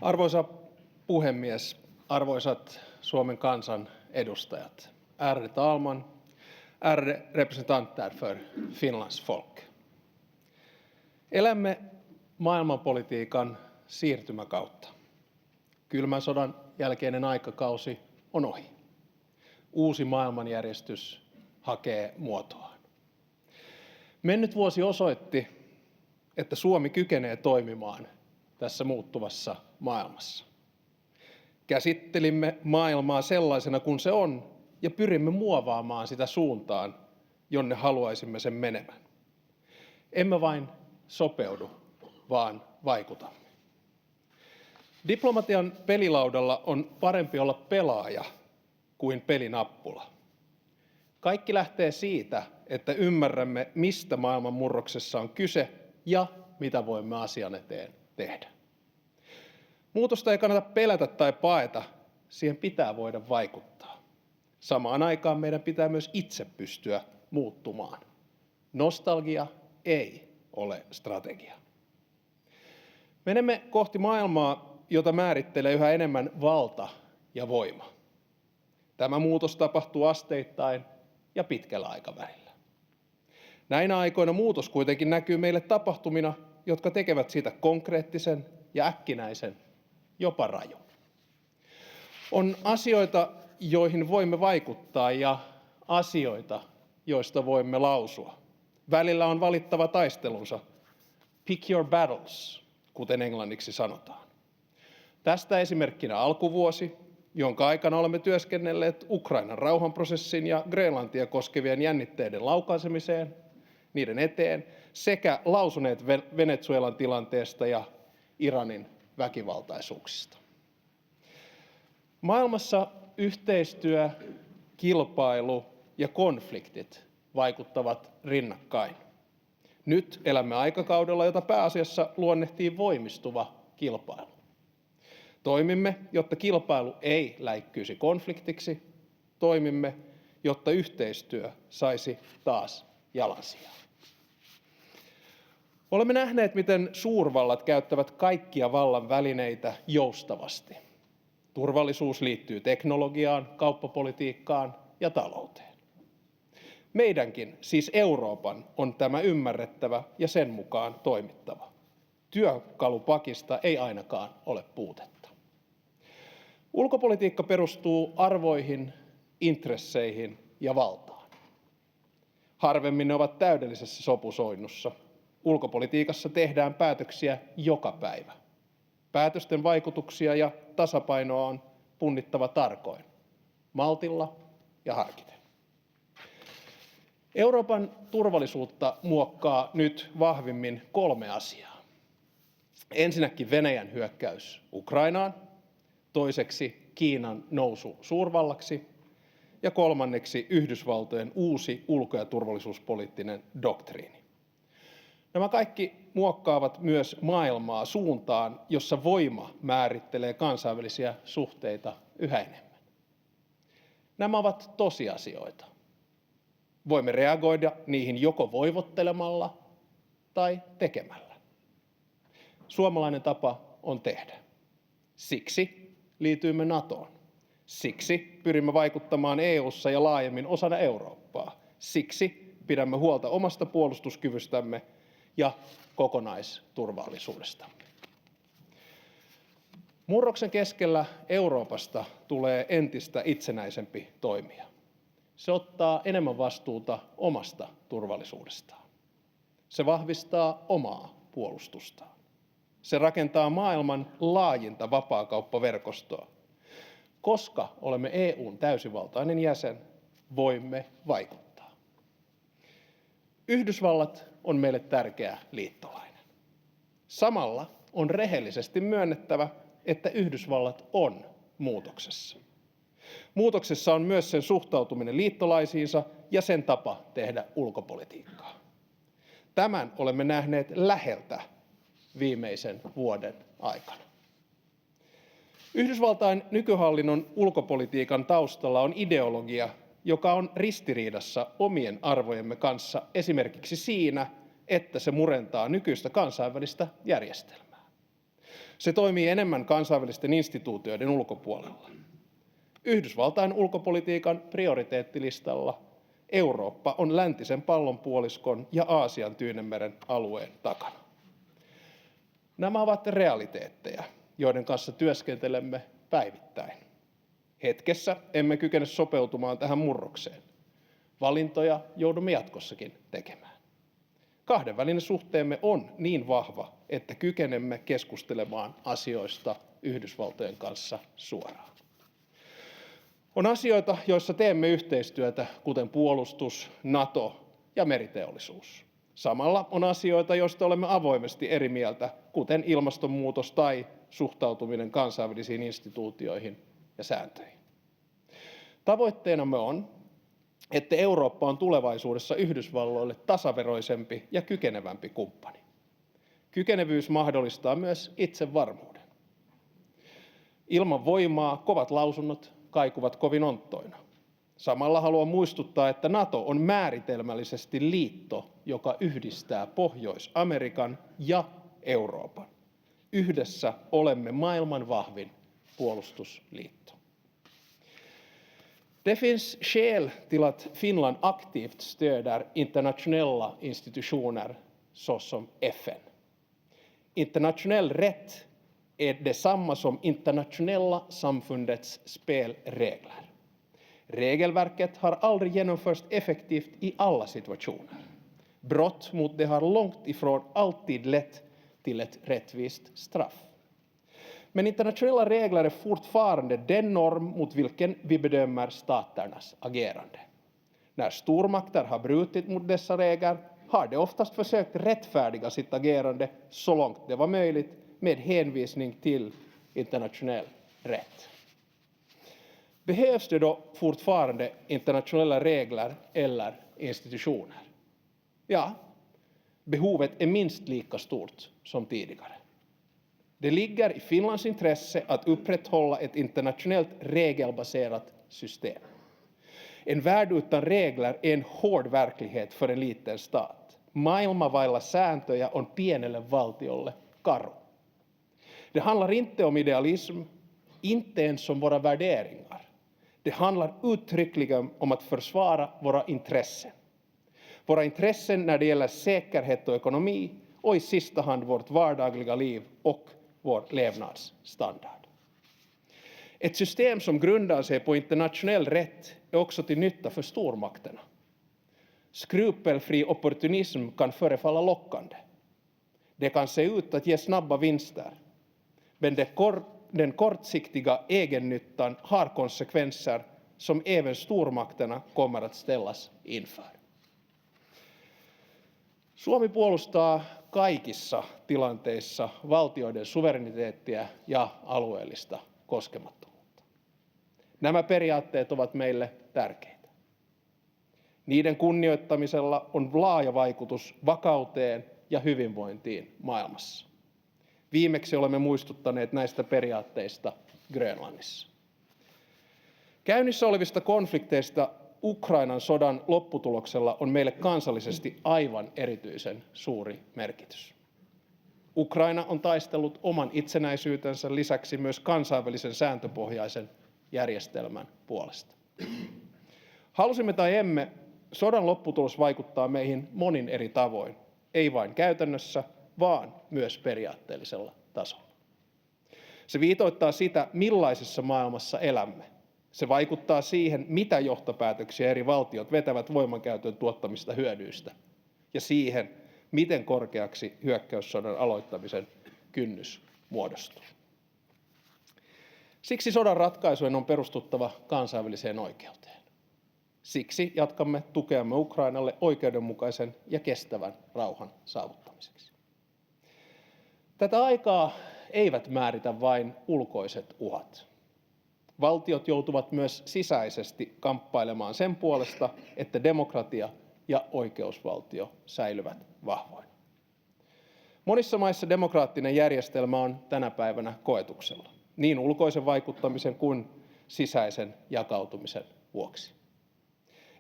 Arvoisa puhemies, arvoisat Suomen kansan edustajat, ärade talman, ärade representanter för Finlands folk. Elämme maailmanpolitiikan siirtymäkautta. Kylmän sodan jälkeinen aikakausi on ohi. Uusi maailmanjärjestys hakee muotoaan. Mennyt vuosi osoitti, että Suomi kykenee toimimaan tässä muuttuvassa maailmassa. Käsittelimme maailmaa sellaisena kuin se on ja pyrimme muovaamaan sitä suuntaan, jonne haluaisimme sen menevän. Emme vain sopeudu, vaan vaikutamme. Diplomatian pelilaudalla on parempi olla pelaaja kuin pelinappula. Kaikki lähtee siitä, että ymmärrämme, mistä maailman murroksessa on kyse ja mitä voimme asian eteen tehdä. Muutosta ei kannata pelätä tai paeta, siihen pitää voida vaikuttaa. Samaan aikaan meidän pitää myös itse pystyä muuttumaan. Nostalgia ei ole strategia. Menemme kohti maailmaa, jota määrittelee yhä enemmän valta ja voima. Tämä muutos tapahtuu asteittain ja pitkällä aikavälillä. Näinä aikoina muutos kuitenkin näkyy meille tapahtumina, jotka tekevät siitä konkreettisen ja äkkinäisen, jopa rajun. On asioita, joihin voimme vaikuttaa ja asioita, joista voimme lausua. Välillä on valittava taistelunsa. Pick your battles, kuten englanniksi sanotaan. Tästä esimerkkinä alkuvuosi, jonka aikana olemme työskennelleet Ukrainan rauhanprosessin ja Grönlantia koskevien jännitteiden laukaisemiseen, niiden eteen, sekä lausuneet Venezuelan tilanteesta ja Iranin väkivaltaisuuksista. Maailmassa yhteistyö, kilpailu ja konfliktit vaikuttavat rinnakkain. Nyt elämme aikakaudella, jota pääasiassa luonnehtii voimistuva kilpailu. Toimimme, jotta kilpailu ei läikkyisi konfliktiksi. Toimimme, jotta yhteistyö saisi taas jalansijaa. Olemme nähneet, miten suurvallat käyttävät kaikkia vallan välineitä joustavasti. Turvallisuus liittyy teknologiaan, kauppapolitiikkaan ja talouteen. Meidänkin, siis Euroopan, on tämä ymmärrettävä ja sen mukaan toimittava. Työkalupakista ei ainakaan ole puutetta. Ulkopolitiikka perustuu arvoihin, intresseihin ja valtaan. Harvemmin ne ovat täydellisessä sopusoinnussa. Ulkopolitiikassa tehdään päätöksiä joka päivä. Päätösten vaikutuksia ja tasapainoa on punnittava tarkoin, maltilla ja harkiten. Euroopan turvallisuutta muokkaa nyt vahvimmin 3 asiaa. Ensinnäkin Venäjän hyökkäys Ukrainaan, toiseksi Kiinan nousu suurvallaksi ja kolmanneksi Yhdysvaltojen uusi ulko- ja turvallisuuspoliittinen doktriini. Nämä kaikki muokkaavat myös maailmaa suuntaan, jossa voima määrittelee kansainvälisiä suhteita yhä enemmän. Nämä ovat tosiasioita. Voimme reagoida niihin joko voivottelemalla tai tekemällä. Suomalainen tapa on tehdä. Siksi liityimme NATOon. Siksi pyrimme vaikuttamaan EU:ssa ja laajemmin osana Eurooppaa. Siksi pidämme huolta omasta puolustuskyvystämme ja kokonaisturvallisuudestamme. Murroksen keskellä Euroopasta tulee entistä itsenäisempi toimija. Se ottaa enemmän vastuuta omasta turvallisuudestaan. Se vahvistaa omaa puolustustaan. Se rakentaa maailman laajinta vapaakauppaverkostoa. Koska olemme EU:n täysivaltainen jäsen, voimme vaikuttaa. Yhdysvallat on meille tärkeä liittolainen. Samalla on rehellisesti myönnettävä, että Yhdysvallat on muutoksessa. Muutoksessa on myös sen suhtautuminen liittolaisiinsa ja sen tapa tehdä ulkopolitiikkaa. Tämän olemme nähneet läheltä viimeisen vuoden aikana. Yhdysvaltain nykyhallinnon ulkopolitiikan taustalla on ideologia, joka on ristiriidassa omien arvojemme kanssa esimerkiksi siinä, että se murentaa nykyistä kansainvälistä järjestelmää. Se toimii enemmän kansainvälisten instituutioiden ulkopuolella. Yhdysvaltain ulkopolitiikan prioriteettilistalla Eurooppa on läntisen pallonpuoliskon ja Aasian Tyynenmeren alueen takana. Nämä ovat realiteetteja, joiden kanssa työskentelemme päivittäin. Hetkessä emme kykene sopeutumaan tähän murrokseen. Valintoja joudumme jatkossakin tekemään. Kahdenvälinen suhteemme on niin vahva, että kykenemme keskustelemaan asioista Yhdysvaltojen kanssa suoraan. On asioita, joissa teemme yhteistyötä, kuten puolustus, NATO ja meriteollisuus. Samalla on asioita, joista olemme avoimesti eri mieltä, kuten ilmastonmuutos tai suhtautuminen kansainvälisiin instituutioihin ja sääntöihin. Tavoitteenamme on, että Eurooppa on tulevaisuudessa Yhdysvalloille tasaveroisempi ja kykenevämpi kumppani. Kykenevyys mahdollistaa myös itsevarmuuden. Ilman voimaa kovat lausunnot kaikuvat kovin onttoina. Samalla haluan muistuttaa, että NATO on määritelmällisesti liitto, joka yhdistää Pohjois-Amerikan ja Euroopan. Yhdessä olemme maailman vahvin puolustusliitto. Det finns skäl till att Finland aktivt stöder internationella institutioner såsom FN. Internationell rätt är detsamma som internationella samfundets spelregler. Regelverket har aldrig genomförts effektivt i alla situationer. Brott mot det har långt ifrån alltid lett till ett rättvist straff. Men internationella regler är fortfarande den norm mot vilken vi bedömer staternas agerande. När stormakter har brutit mot dessa regler har de oftast försökt rättfärdiga sitt agerande så långt det var möjligt med hänvisning till internationell rätt. Behövs det då fortfarande internationella regler eller institutioner? Ja, behovet är minst lika stort som tidigare. Det ligger i Finlands intresse att upprätthålla ett internationellt regelbaserat system. En värld utan regler är en hård verklighet för en liten stat. Maailma vailla sääntöjä on pienelle valtiolle karu. Det handlar inte om idealism, inte ens om våra värderingar. Det handlar uttryckligen om att försvara våra intressen. Våra intressen när det gäller säkerhet och ekonomi och i sista hand vårt vardagliga liv och vår levnadsstandard. Ett system som grundar sig på internationell rätt är också till nytta för stormakterna. Skrupelfri opportunism kan förefalla lockande. Det kan se ut att ge snabba vinster. Men den kortsiktiga egennyttan har konsekvenser som även stormakterna kommer att ställas inför. Suomi puolustaa kaikissa tilanteissa valtioiden suvereniteettia ja alueellista koskemattomuutta. Nämä periaatteet ovat meille tärkeitä. Niiden kunnioittamisella on laaja vaikutus vakauteen ja hyvinvointiin maailmassa. Viimeksi olemme muistuttaneet näistä periaatteista Grönlannissa. Käynnissä olevista konflikteista Ukrainan sodan lopputuloksella on meille kansallisesti aivan erityisen suuri merkitys. Ukraina on taistellut oman itsenäisyytensä lisäksi myös kansainvälisen sääntöpohjaisen järjestelmän puolesta. Halusimme tai emme, sodan lopputulos vaikuttaa meihin monin eri tavoin, ei vain käytännössä, vaan myös periaatteellisella tasolla. Se viitoittaa sitä, millaisessa maailmassa elämme. Se vaikuttaa siihen, mitä johtopäätöksiä eri valtiot vetävät voimankäytön tuottamista hyödyistä, ja siihen, miten korkeaksi hyökkäyssodan aloittamisen kynnys muodostuu. Siksi sodan ratkaisujen on perustuttava kansainväliseen oikeuteen. Siksi jatkamme tukeamme Ukrainalle oikeudenmukaisen ja kestävän rauhan saavuttamiseksi. Tätä aikaa eivät määritä vain ulkoiset uhat. Valtiot joutuvat myös sisäisesti kamppailemaan sen puolesta, että demokratia ja oikeusvaltio säilyvät vahvoina. Monissa maissa demokraattinen järjestelmä on tänä päivänä koetuksella, niin ulkoisen vaikuttamisen kuin sisäisen jakautumisen vuoksi.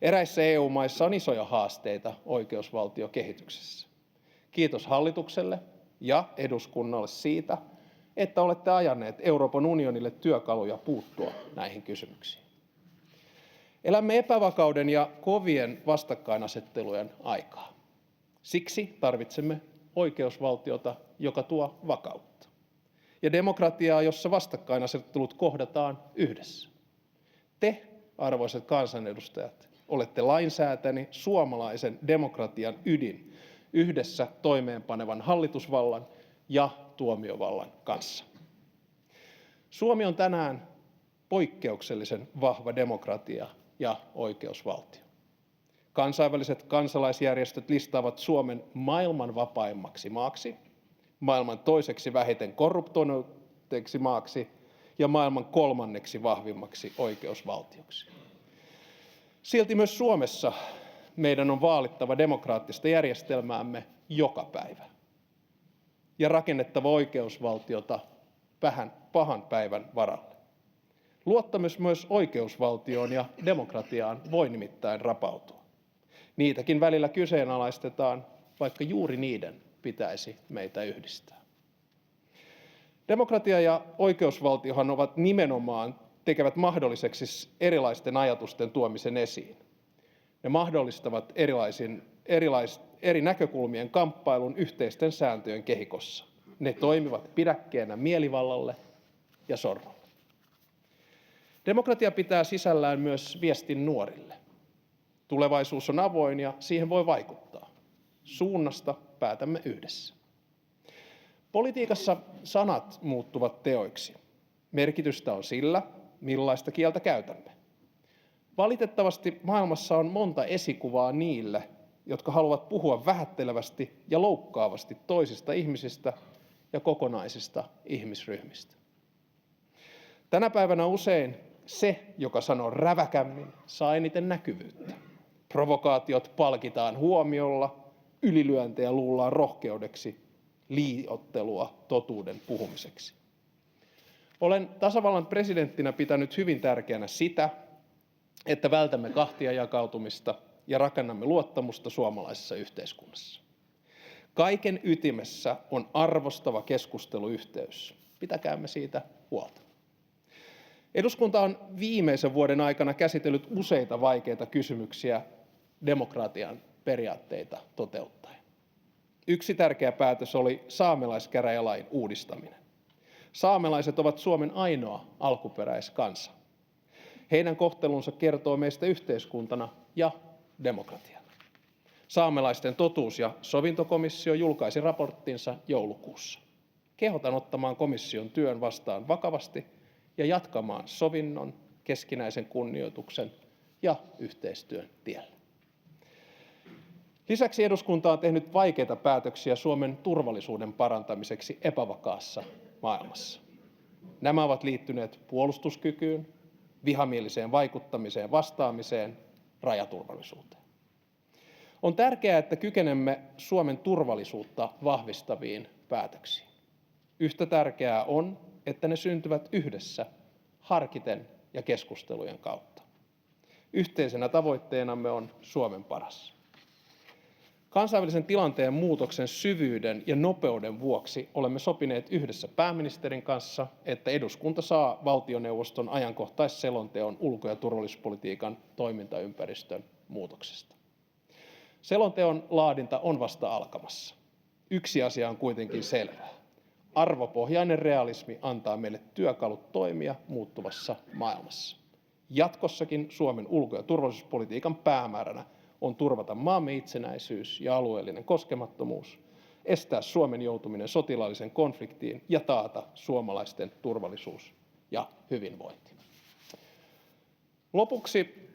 Eräissä EU-maissa on isoja haasteita oikeusvaltiokehityksessä. Kiitos hallitukselle ja eduskunnalle siitä, että olette ajaneet Euroopan unionille työkaluja puuttua näihin kysymyksiin. Elämme epävakauden ja kovien vastakkainasettelujen aikaa. Siksi tarvitsemme oikeusvaltiota, joka tuo vakautta, ja demokratiaa, jossa vastakkainasettelut kohdataan yhdessä. Te, arvoisat kansanedustajat, olette lainsäätäjän suomalaisen demokratian ydin yhdessä toimeenpanevan hallitusvallan ja tuomiovallan kanssa. Suomi on tänään poikkeuksellisen vahva demokratia ja oikeusvaltio. Kansainväliset kansalaisjärjestöt listaavat Suomen maailman vapaimmaksi maaksi, maailman toiseksi vähiten korruptoituneeksi maaksi ja maailman kolmanneksi vahvimmaksi oikeusvaltioksi. Silti myös Suomessa meidän on vaalittava demokraattista järjestelmäämme joka päivä ja rakennettava oikeusvaltiota vähän pahan päivän varalle. Luottamus myös oikeusvaltioon ja demokratiaan voi nimittäin rapautua. Niitäkin välillä kyseenalaistetaan, vaikka juuri niiden pitäisi meitä yhdistää. Demokratia ja oikeusvaltiohan ovat nimenomaan tekevät mahdolliseksi erilaisten ajatusten tuomisen esiin. Ne mahdollistavat eri näkökulmien kamppailun yhteisten sääntöjen kehikossa. Ne toimivat pidäkkeenä mielivallalle ja sorrolle. Demokratia pitää sisällään myös viestin nuorille. Tulevaisuus on avoin ja siihen voi vaikuttaa. Suunnasta päätämme yhdessä. Politiikassa sanat muuttuvat teoiksi. Merkitystä on sillä, millaista kieltä käytämme. Valitettavasti maailmassa on monta esikuvaa niille, jotka haluavat puhua vähättelevästi ja loukkaavasti toisista ihmisistä ja kokonaisista ihmisryhmistä. Tänä päivänä usein se, joka sanoo räväkämmin, saa eniten näkyvyyttä. Provokaatiot palkitaan huomiolla, ylilyöntejä luullaan rohkeudeksi, liioittelua totuuden puhumiseksi. Olen tasavallan presidenttinä pitänyt hyvin tärkeänä sitä, että vältämme kahtiajakautumista ja rakennamme luottamusta suomalaisessa yhteiskunnassa. Kaiken ytimessä on arvostava keskusteluyhteys. Pitäkäämme siitä huolta. Eduskunta on viimeisen vuoden aikana käsitellyt useita vaikeita kysymyksiä demokratian periaatteita toteuttaen. Yksi tärkeä päätös oli saamelaiskäräjälain uudistaminen. Saamelaiset ovat Suomen ainoa alkuperäiskansa. Heidän kohtelunsa kertoo meistä yhteiskuntana ja demokratiana. Saamelaisten totuus- ja sovintokomissio julkaisi raporttinsa joulukuussa. Kehotan ottamaan komission työn vastaan vakavasti ja jatkamaan sovinnon, keskinäisen kunnioituksen ja yhteistyön tiellä. Lisäksi eduskunta on tehnyt vaikeita päätöksiä Suomen turvallisuuden parantamiseksi epävakaassa maailmassa. Nämä ovat liittyneet puolustuskykyyn, vihamieliseen vaikuttamiseen vastaamiseen, rajaturvallisuuteen. On tärkeää, että kykenemme Suomen turvallisuutta vahvistaviin päätöksiin. Yhtä tärkeää on, että ne syntyvät yhdessä, harkiten ja keskustelujen kautta. Yhteisenä tavoitteenamme on Suomen paras. Kansainvälisen tilanteen muutoksen syvyyden ja nopeuden vuoksi olemme sopineet yhdessä pääministerin kanssa, että eduskunta saa valtioneuvoston ajankohtaisselonteon ulko- ja turvallisuuspolitiikan toimintaympäristön muutoksesta. Selonteon laadinta on vasta alkamassa. Yksi asia on kuitenkin selvää. Arvopohjainen realismi antaa meille työkalut toimia muuttuvassa maailmassa. Jatkossakin Suomen ulko- ja turvallisuuspolitiikan päämääränä on turvata maamme itsenäisyys ja alueellinen koskemattomuus, estää Suomen joutuminen sotilaalliseen konfliktiin ja taata suomalaisten turvallisuus ja hyvinvointi. Lopuksi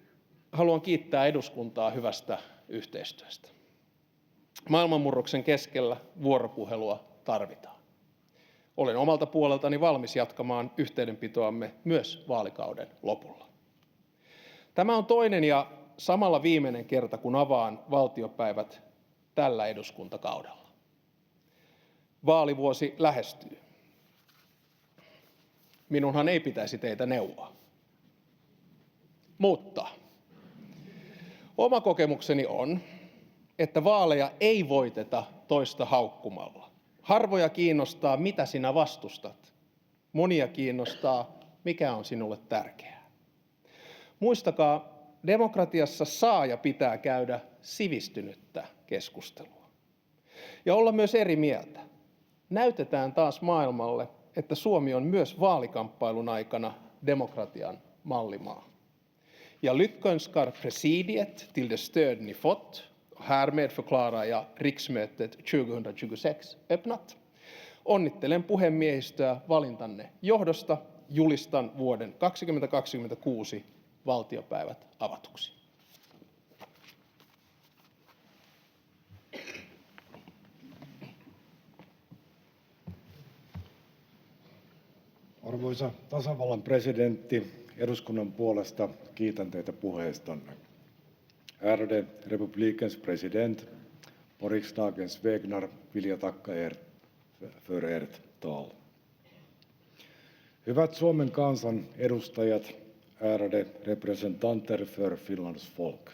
haluan kiittää eduskuntaa hyvästä yhteistyöstä. Maailmanmurroksen keskellä vuoropuhelua tarvitaan. Olen omalta puoleltani valmis jatkamaan yhteydenpitoamme myös vaalikauden lopulla. Tämä on toinen ja samalla viimeinen kerta, kun avaan valtiopäivät tällä eduskuntakaudella. Vaalivuosi lähestyy. Minunhan ei pitäisi teitä neuvoa. Mutta oma kokemukseni on, että vaaleja ei voiteta toista haukkumalla. Harvoja kiinnostaa, mitä sinä vastustat. Monia kiinnostaa, mikä on sinulle tärkeää. Muistakaa, demokratiassa saa ja pitää käydä sivistynyttä keskustelua. Ja olla myös eri mieltä. Näytetään taas maailmalle, että Suomi on myös vaalikamppailun aikana demokratian mallimaa. Jag lyckönskar presidiet till det stöd ni fått. Härmed förklarar jag riksmötet 2026 öppnat. Onnittelen puhemiehistöä valintanne johdosta. Julistan vuoden 2026 valtiopäivät avatuksi. Arvoisa tasavallan presidentti, eduskunnan puolesta kiitän teitä puheestanne. Ärade republikens president, på riksdagens vägnar vill jag tacka er för ert tal. Hyvät Suomen kansan edustajat, ärade representanter för Finlands folk.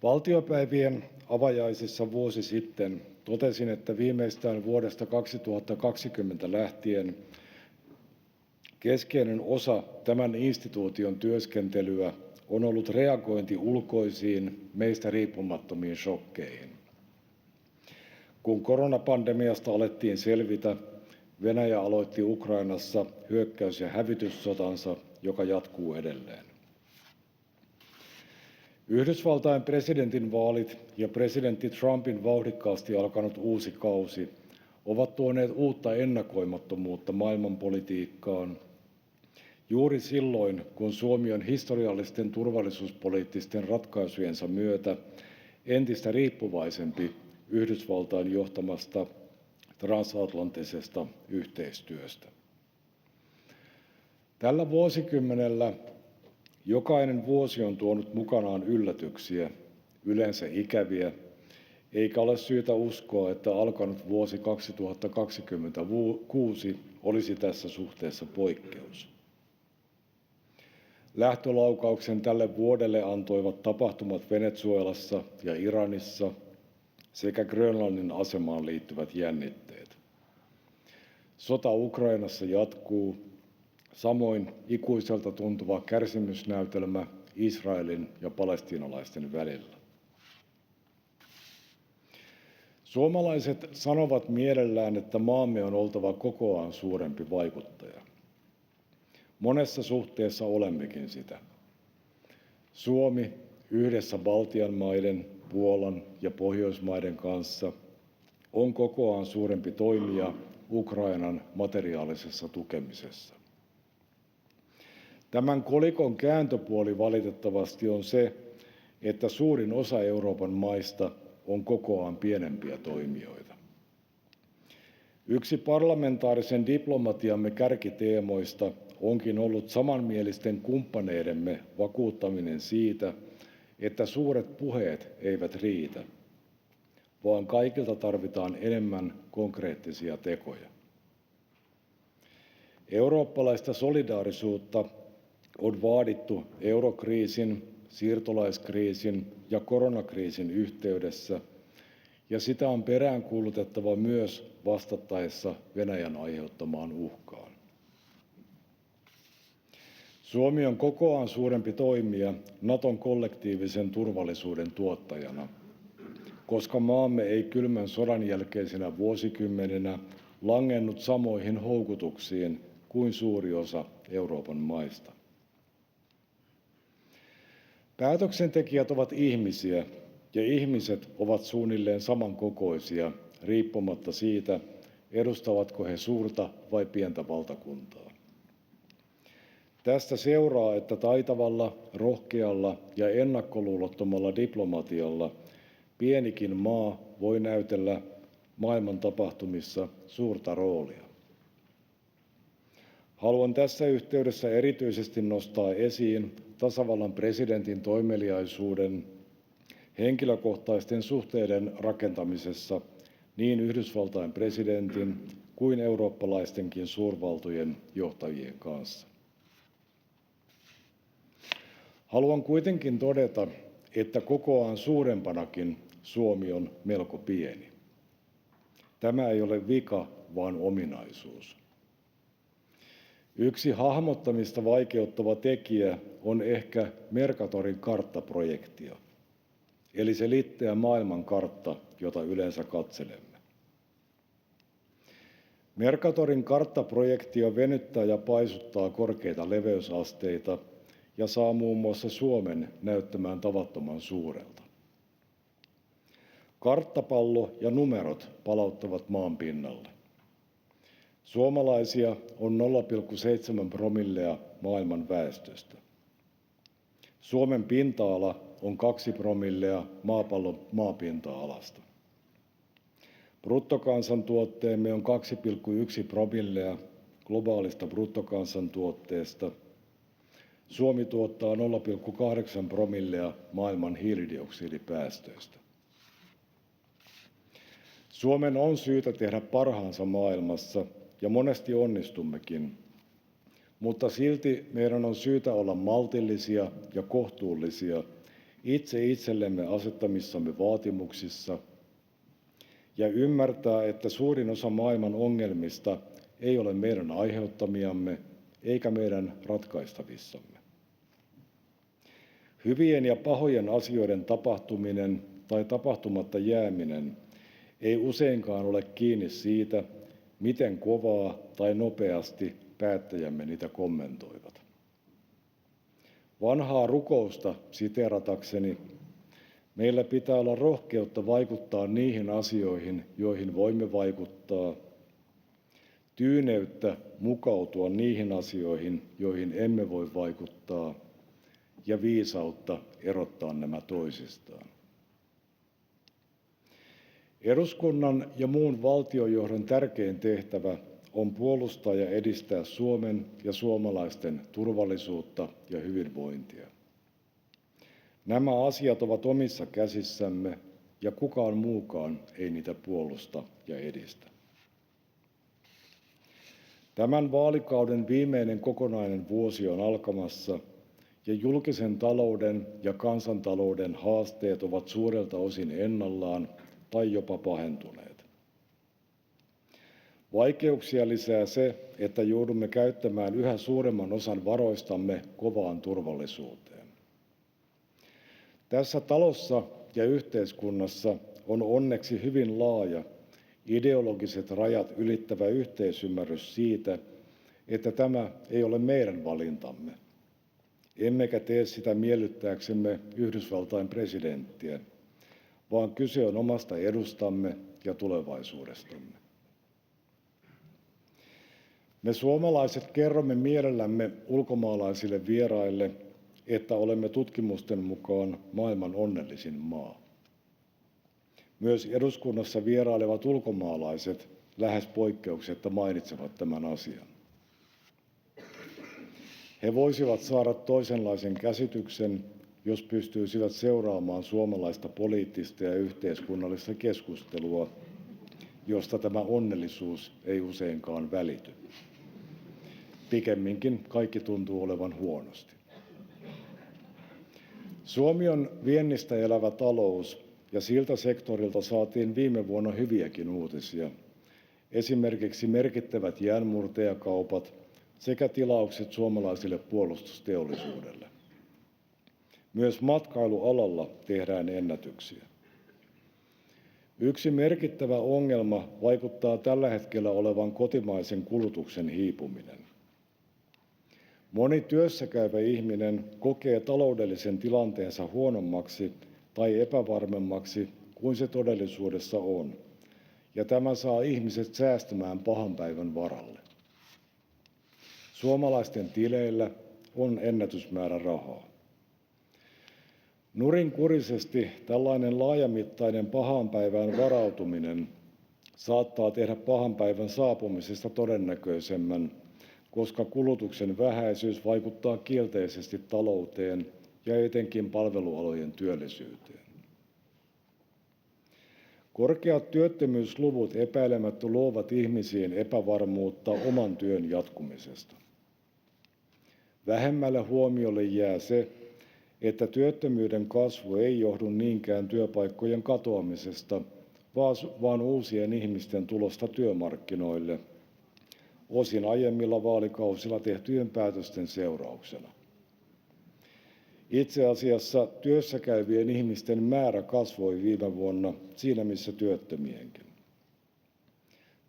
Valtiopäivien avajaisissa vuosi sitten totesin, että viimeistään vuodesta 2020 lähtien keskeinen osa tämän instituution työskentelyä on ollut reagointi ulkoisiin, meistä riippumattomiin shokkeihin. Kun koronapandemiasta alettiin selvitä, Venäjä aloitti Ukrainassa hyökkäys- ja hävityssotansa, joka jatkuu edelleen. Yhdysvaltain presidentinvaalit ja presidentti Trumpin vauhdikkaasti alkanut uusi kausi ovat tuoneet uutta ennakoimattomuutta maailmanpolitiikkaan juuri silloin, kun Suomi on historiallisten turvallisuuspoliittisten ratkaisujensa myötä entistä riippuvaisempi Yhdysvaltain johtamasta transatlanttisesta yhteistyöstä. Tällä vuosikymmenellä jokainen vuosi on tuonut mukanaan yllätyksiä, yleensä ikäviä, eikä ole syytä uskoa, että alkanut vuosi 2026 olisi tässä suhteessa poikkeus. Lähtölaukauksen tälle vuodelle antoivat tapahtumat Venezuelassa ja Iranissa sekä Grönlannin asemaan liittyvät jännitteet. Sota Ukrainassa jatkuu, samoin ikuiselta tuntuva kärsimysnäytelmä Israelin ja palestiinalaisten välillä. Suomalaiset sanovat mielellään, että maamme on oltava kokoaan suurempi vaikuttaja. Monessa suhteessa olemmekin sitä. Suomi yhdessä Baltian maiden, Puolan ja Pohjoismaiden kanssa on kokoaan suurempi toimija Ukrainan materiaalisessa tukemisessa. Tämän kolikon kääntöpuoli valitettavasti on se, että suurin osa Euroopan maista on kokoaan pienempiä toimijoita. Yksi parlamentaarisen diplomatiamme kärkiteemoista onkin ollut samanmielisten kumppaneidemme vakuuttaminen siitä, että suuret puheet eivät riitä, vaan kaikilta tarvitaan enemmän konkreettisia tekoja. Eurooppalaista solidaarisuutta on vaadittu eurokriisin, siirtolaiskriisin ja koronakriisin yhteydessä, ja sitä on peräänkuulutettava myös vastattaessa Venäjän aiheuttamaan uhkaan. Suomi on kokoaan suurempi toimija Naton kollektiivisen turvallisuuden tuottajana, koska maamme ei kylmän sodan jälkeisenä vuosikymmeninä langennut samoihin houkutuksiin kuin suuri osa Euroopan maista. Päätöksentekijät ovat ihmisiä, ja ihmiset ovat suunnilleen samankokoisia riippumatta siitä, edustavatko he suurta vai pientä valtakuntaa. Tästä seuraa, että taitavalla, rohkealla ja ennakkoluulottomalla diplomatialla pienikin maa voi näytellä maailman tapahtumissa suurta roolia. Haluan tässä yhteydessä erityisesti nostaa esiin tasavallan presidentin toimeliaisuuden henkilökohtaisten suhteiden rakentamisessa niin Yhdysvaltain presidentin kuin eurooppalaistenkin suurvaltojen johtajien kanssa. Haluan kuitenkin todeta, että kokoaan suurempanakin Suomi on melko pieni. Tämä ei ole vika, vaan ominaisuus. Yksi hahmottamista vaikeuttava tekijä on ehkä Mercatorin karttaprojektio, eli se litteä maailmankartta, jota yleensä katselemme. Mercatorin karttaprojektio venyttää ja paisuttaa korkeita leveysasteita ja saa muun muassa Suomen näyttämään tavattoman suurelta. Karttapallo ja numerot palauttavat maan pinnalle. Suomalaisia on 0,7 promillea maailman väestöstä. Suomen pinta-ala on 2 promillea maapallon maapinta-alasta. Bruttokansantuotteemme on 2,1 promillea globaalista bruttokansantuotteesta. Suomi tuottaa 0,8 promillea maailman hiilidioksidipäästöistä. Suomen on syytä tehdä parhaansa maailmassa, ja monesti onnistummekin, mutta silti meidän on syytä olla maltillisia ja kohtuullisia itse itsellemme asettamissamme vaatimuksissa ja ymmärtää, että suurin osa maailman ongelmista ei ole meidän aiheuttamiamme eikä meidän ratkaistavissamme. Hyvien ja pahojen asioiden tapahtuminen tai tapahtumatta jääminen ei useinkaan ole kiinni siitä, miten kovaa tai nopeasti päättäjämme niitä kommentoivat. Vanhaa rukousta siteeratakseni, meillä pitää olla rohkeutta vaikuttaa niihin asioihin, joihin voimme vaikuttaa, tyyneyttä mukautua niihin asioihin, joihin emme voi vaikuttaa, ja viisautta erottaa nämä toisistaan. Eduskunnan ja muun valtiojohdon tärkein tehtävä on puolustaa ja edistää Suomen ja suomalaisten turvallisuutta ja hyvinvointia. Nämä asiat ovat omissa käsissämme ja kukaan muukaan ei niitä puolusta ja edistä. Tämän vaalikauden viimeinen kokonainen vuosi on alkamassa ja julkisen talouden ja kansantalouden haasteet ovat suurelta osin ennallaan tai jopa pahentuneet. Vaikeuksia lisää se, että joudumme käyttämään yhä suuremman osan varoistamme kovaan turvallisuuteen. Tässä talossa ja yhteiskunnassa on onneksi hyvin laaja, ideologiset rajat ylittävä yhteisymmärrys siitä, että tämä ei ole meidän valintamme, emmekä tee sitä miellyttääksemme Yhdysvaltain presidenttiä, vaan kyse on omasta edustamme ja tulevaisuudestamme. Me suomalaiset kerromme mielellämme ulkomaalaisille vieraille, että olemme tutkimusten mukaan maailman onnellisin maa. Myös eduskunnassa vierailevat ulkomaalaiset lähes poikkeuksetta mainitsevat tämän asian. He voisivat saada toisenlaisen käsityksen, jos pystyisivät seuraamaan suomalaista poliittista ja yhteiskunnallista keskustelua, josta tämä onnellisuus ei useinkaan välity. Pikemminkin kaikki tuntuu olevan huonosti. Suomi on viennistä elävä talous ja siltä sektorilta saatiin viime vuonna hyviäkin uutisia. Esimerkiksi merkittävät jäänmurtajakaupat sekä tilaukset suomalaisille puolustusteollisuudelle. Myös matkailualalla tehdään ennätyksiä. Yksi merkittävä ongelma vaikuttaa tällä hetkellä olevan kotimaisen kulutuksen hiipuminen. Moni työssäkäyvä ihminen kokee taloudellisen tilanteensa huonommaksi tai epävarmemmaksi kuin se todellisuudessa on, ja tämä saa ihmiset säästämään pahan päivän varalle. Suomalaisten tileillä on ennätysmäärä rahaa. Nurinkurisesti tällainen laajamittainen pahaan päivään varautuminen saattaa tehdä pahan päivän saapumisesta todennäköisemmän, koska kulutuksen vähäisyys vaikuttaa kielteisesti talouteen ja etenkin palvelualojen työllisyyteen. Korkeat työttömyysluvut epäilemättä luovat ihmisiin epävarmuutta oman työn jatkumisesta. Vähemmälle huomiolle jää se, että työttömyyden kasvu ei johdu niinkään työpaikkojen katoamisesta, vaan uusien ihmisten tulosta työmarkkinoille, osin aiemmilla vaalikausilla tehtyjen päätösten seurauksena. Itse asiassa työssä käyvien ihmisten määrä kasvoi viime vuonna siinä missä työttömienkin.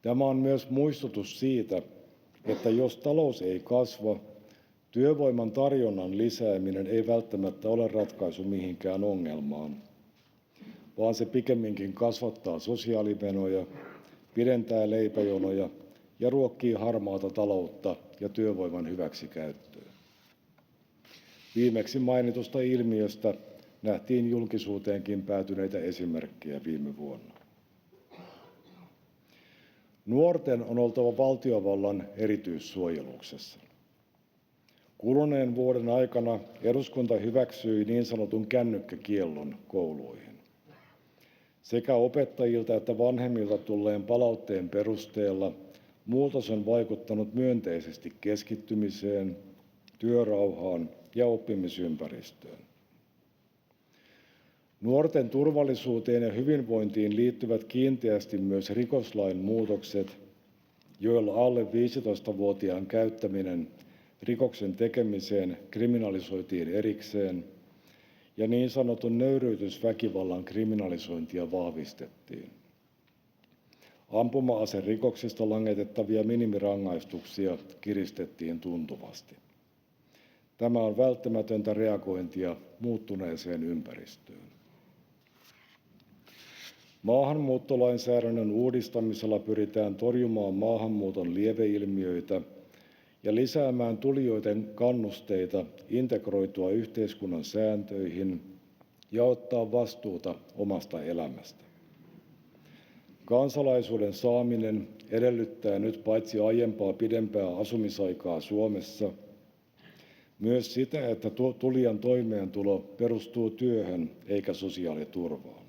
Tämä on myös muistutus siitä, että jos talous ei kasva, työvoiman tarjonnan lisääminen ei välttämättä ole ratkaisu mihinkään ongelmaan, vaan se pikemminkin kasvattaa sosiaalimenoja, pidentää leipäjonoja ja ruokkii harmaata taloutta ja työvoiman hyväksikäyttöä. Viimeksi mainitusta ilmiöstä nähtiin julkisuuteenkin päätyneitä esimerkkejä viime vuonna. Nuorten on oltava valtiovallan erityissuojeluksessa. Kuluneen vuoden aikana eduskunta hyväksyi niin sanotun kännykkäkiellon kouluihin. Sekä opettajilta että vanhemmilta tulleen palautteen perusteella muutos on vaikuttanut myönteisesti keskittymiseen, työrauhaan ja oppimisympäristöön. Nuorten turvallisuuteen ja hyvinvointiin liittyvät kiinteästi myös rikoslain muutokset, joilla alle 15-vuotiaan käyttäminen rikoksen tekemiseen kriminalisoitiin erikseen ja niin sanotun nöyryytysväkivallan kriminalisointia vahvistettiin. Ampuma-aserikoksista langetettavia minimirangaistuksia kiristettiin tuntuvasti. Tämä on välttämätöntä reagointia muuttuneeseen ympäristöön. Maahanmuuttolainsäädännön uudistamisella pyritään torjumaan maahanmuuton lieveilmiöitä ja lisäämään tulijoiden kannusteita integroitua yhteiskunnan sääntöihin ja ottaa vastuuta omasta elämästä. Kansalaisuuden saaminen edellyttää nyt paitsi aiempaa pidempää asumisaikaa Suomessa, myös sitä, että tulijan toimeentulo perustuu työhön eikä sosiaaliturvaan,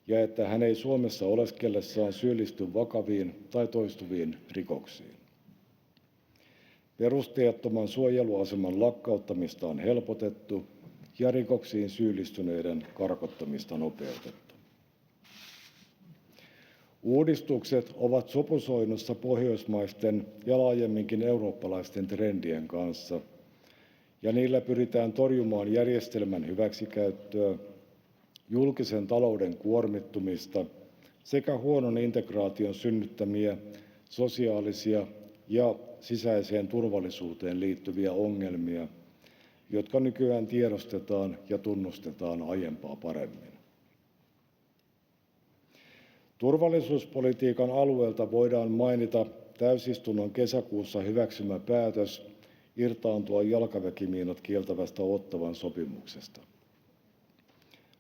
ja että hän ei Suomessa oleskellessaan syyllisty vakaviin tai toistuviin rikoksiin. Perusteettoman suojeluaseman lakkauttamista on helpotettu ja rikoksiin syyllistyneiden karkottamista nopeutettu. Uudistukset ovat sopusoinnussa pohjoismaisten ja laajemminkin eurooppalaisten trendien kanssa, ja niillä pyritään torjumaan järjestelmän hyväksikäyttöä, julkisen talouden kuormittumista sekä huonon integraation synnyttämiä sosiaalisia ja sisäiseen turvallisuuteen liittyviä ongelmia, jotka nykyään tiedostetaan ja tunnustetaan aiempaa paremmin. Turvallisuuspolitiikan alueelta voidaan mainita täysistunnon kesäkuussa hyväksymä päätös irtaantua jalkaväkimiinat kieltävästä Ottawan sopimuksesta.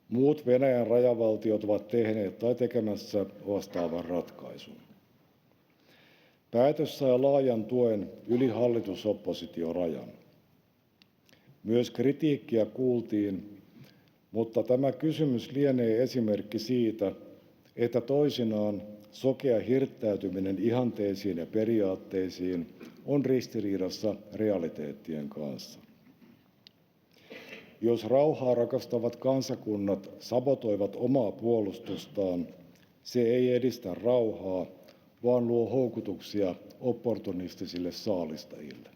Muut Venäjän rajavaltiot ovat tehneet tai tekemässä vastaavan ratkaisun. Päätös sai laajan tuen yli hallitus-oppositiorajan. Myös kritiikkiä kuultiin, mutta tämä kysymys lienee esimerkki siitä, että toisinaan sokea hirttäytyminen ihanteisiin ja periaatteisiin on ristiriidassa realiteettien kanssa. Jos rauhaa rakastavat kansakunnat sabotoivat omaa puolustustaan, se ei edistä rauhaa, vaan luo houkutuksia opportunistisille saalistajille.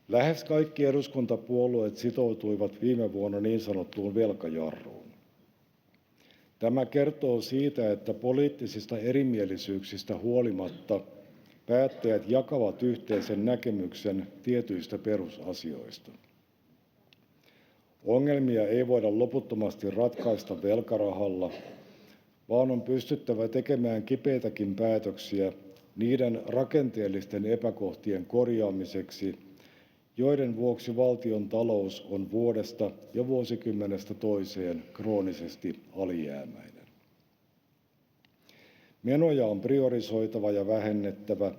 Lähes kaikki eduskuntapuolueet sitoutuivat viime vuonna niin sanottuun velkajarruun. Tämä kertoo siitä, että poliittisista erimielisyyksistä huolimatta päättäjät jakavat yhteisen näkemyksen tietyistä perusasioista. Ongelmia ei voida loputtomasti ratkaista velkarahalla, vaan on pystyttävä tekemään kipeitäkin päätöksiä niiden rakenteellisten epäkohtien korjaamiseksi, joiden vuoksi valtion talous on vuodesta ja vuosikymmenestä toiseen kroonisesti alijäämäinen. Menoja on priorisoitava ja vähennettävä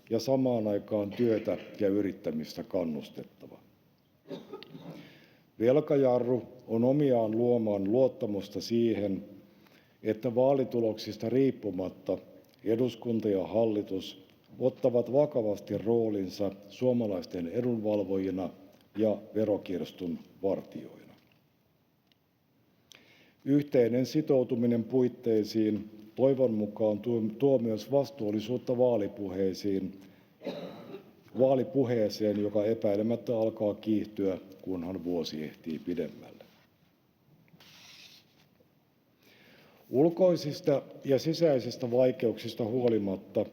ja samaan aikaan työtä ja yrittämistä kannustettava. Velkajarru on omiaan luomaan luottamusta siihen, että vaalituloksista riippumatta eduskunta ja hallitus ottavat vakavasti roolinsa suomalaisten edunvalvojina ja verokirstun vartijoina. Yhteinen sitoutuminen puitteisiin toivon mukaan tuo myös vastuullisuutta vaalipuheeseen, joka epäilemättä alkaa kiihtyä, kunhan vuosi ehtii pidemmälle. Ulkoisista ja sisäisistä vaikeuksista huolimatta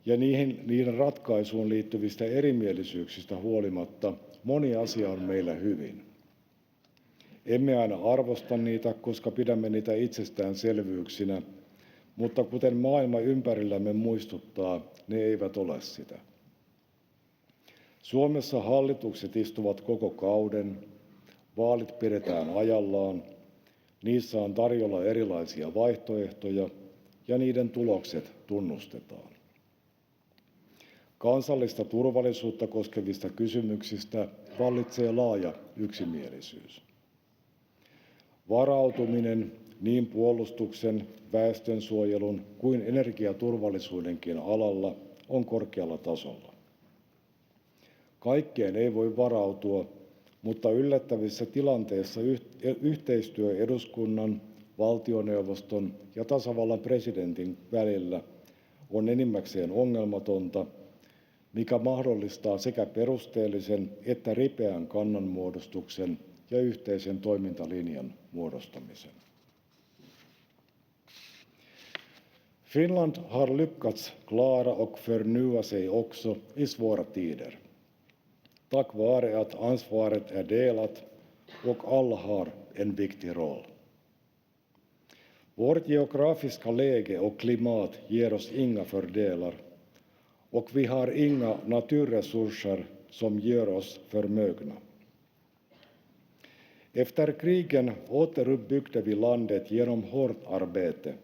ja niiden ratkaisuun liittyvistä erimielisyyksistä huolimatta moni asia on meillä hyvin. Emme aina arvosta niitä, koska pidämme niitä itsestäänselvyyksinä, mutta kuten maailma ympärillämme muistuttaa, ne eivät ole sitä. Suomessa hallitukset istuvat koko kauden, vaalit pidetään ajallaan, niissä on tarjolla erilaisia vaihtoehtoja ja niiden tulokset tunnustetaan. Kansallista turvallisuutta koskevista kysymyksistä vallitsee laaja yksimielisyys. Varautuminen niin puolustuksen, väestönsuojelun kuin energiaturvallisuudenkin alalla on korkealla tasolla. Kaikkeen ei voi varautua, mutta yllättävissä tilanteissa yhteistyö eduskunnan, valtioneuvoston ja tasavallan presidentin välillä on enimmäkseen ongelmatonta, mikä mahdollistaa sekä perusteellisen että ripeän kannanmuodostuksen ja yhteisen toimintalinjan muodostamisen. Finland har lyckats klara och förnya sig också i svåra tider. Tack vare att ansvaret är delat och alla har en viktig roll. Vårt geografiska läge och klimat ger oss inga fördelar och vi har inga naturresurser som gör oss förmögna. Efter krigen återuppbyggde vi landet genom hårt arbete,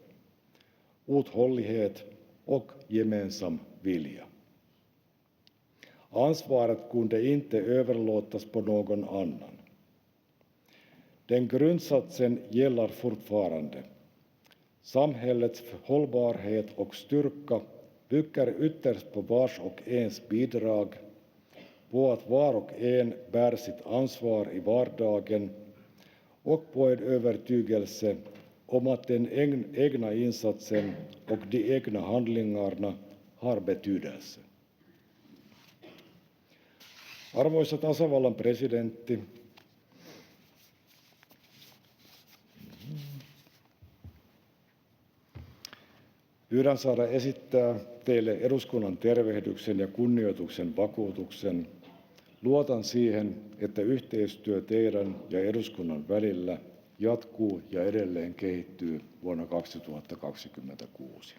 uthållighet och gemensam vilja. Ansvaret kunde inte överlåtas på någon annan. Den grundsatsen gäller fortfarande. Samhällets hållbarhet och styrka bygger ytterst på vars och ens bidrag, på att var och en bär sitt ansvar i vardagen och på en övertygelse om att den egna insatsen och de egna handlingarna har betydelse. Arvoisa tasavallan presidentti, pyydän saada esittää teille eduskunnan tervehdyksen ja kunnioituksen vakuutuksen. Luotan siihen, että yhteistyö teidän ja eduskunnan välillä jatkuu ja edelleen kehittyy vuonna 2026.